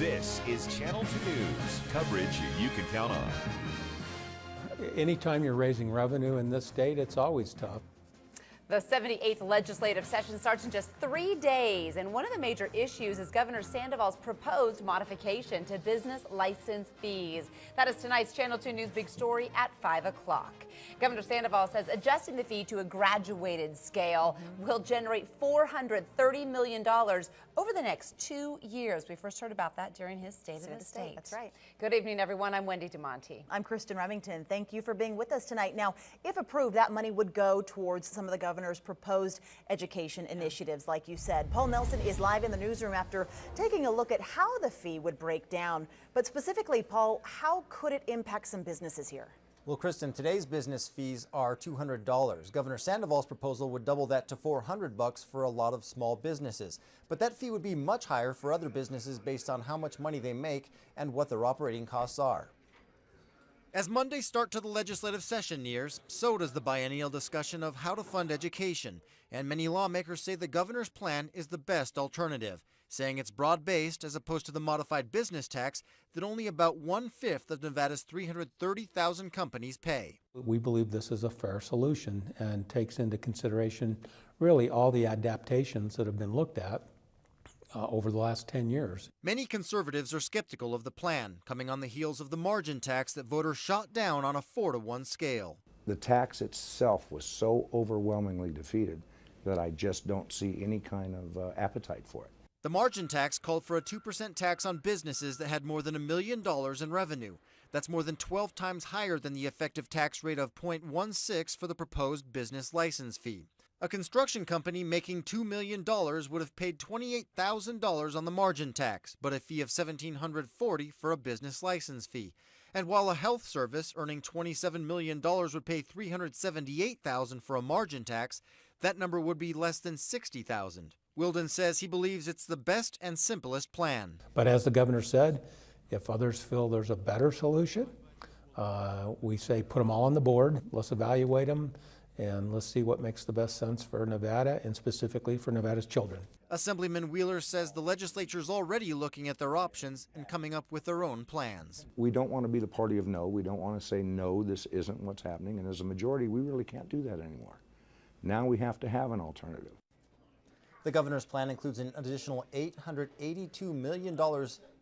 This is Channel 2 News, coverage you can count on. Anytime you're raising revenue in this state, it's always tough. The 78th legislative session starts in just 3 days, and one of the major issues is Governor Sandoval's proposed modification to business license fees. That is tonight's Channel 2 News Big Story at 5 o'clock. Governor Sandoval says adjusting the fee to a graduated scale will generate $430 million over the next 2 years. We first heard about that during his State of the State. That's right. Good evening, everyone. I'm Wendy DeMonte. I'm Kristen Remington. Thank you for being with us tonight. Now, if approved, that money would go towards some of the governor's proposed education initiatives, like you said. Paul Nelson is live in the newsroom after taking a look at how the fee would break down. But specifically, Paul, how could it impact some businesses here? Well, Kristen, today's business fees are $200. Governor Sandoval's proposal would double that to $400 for a lot of small businesses. But that fee would be much higher for other businesses based on how much money they make and what their operating costs are. As Monday's start to the legislative session nears, so does the biennial discussion of how to fund education. And many lawmakers say the governor's plan is the best alternative, saying it's broad-based as opposed to the modified business tax that only about 1/5 of Nevada's 330,000 companies pay. We believe this is a fair solution and takes into consideration really all the adaptations that have been looked at over the last 10 years. Many conservatives are skeptical of the plan, coming on the heels of the margin tax that voters shot down on a 4-to-1 scale. The tax itself was so overwhelmingly defeated that I just don't see any kind of appetite for it. The margin tax called for a 2% tax on businesses that had more than $1 million in revenue. That's more than 12 times higher than the effective tax rate of 0.16 for the proposed business license fee. A construction company making $2 million would have paid $28,000 on the margin tax, but a fee of $1,740 for a business license fee. And while a health service earning $27 million would pay $378,000 for a margin tax, that number would be less than $60,000. Wilden says he believes it's the best and simplest plan. But as the governor said, if others feel there's a better solution, we say put them all on the board, let's evaluate them, and let's see what makes the best sense for Nevada and specifically for Nevada's children. Assemblyman Wheeler says the legislature's already looking at their options and coming up with their own plans. We don't want to be the party of no. We don't want to say no, this isn't what's happening. And as a majority, we really can't do that anymore. Now we have to have an alternative. The governor's plan includes an additional $882 million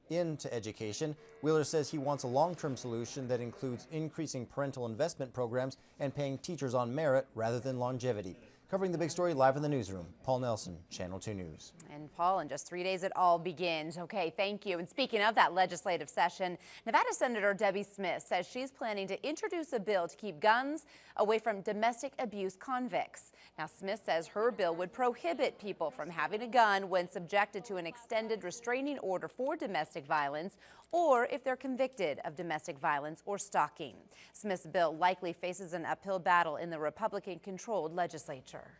into education. Wheeler says he wants a long-term solution that includes increasing parental investment programs and paying teachers on merit rather than longevity. Covering the big story live in the newsroom, Paul Nelson, Channel 2 News. And Paul, in just 3 days it all begins. Okay, thank you. And speaking of that legislative session, Nevada Senator Debbie Smith says she's planning to introduce a bill to keep guns away from domestic abuse convicts. Now, Smith says her bill would prohibit people from having a gun when subjected to an extended restraining order for domestic violence or if they're convicted of domestic violence or stalking. Smith's bill likely faces an uphill battle in the Republican-controlled legislature.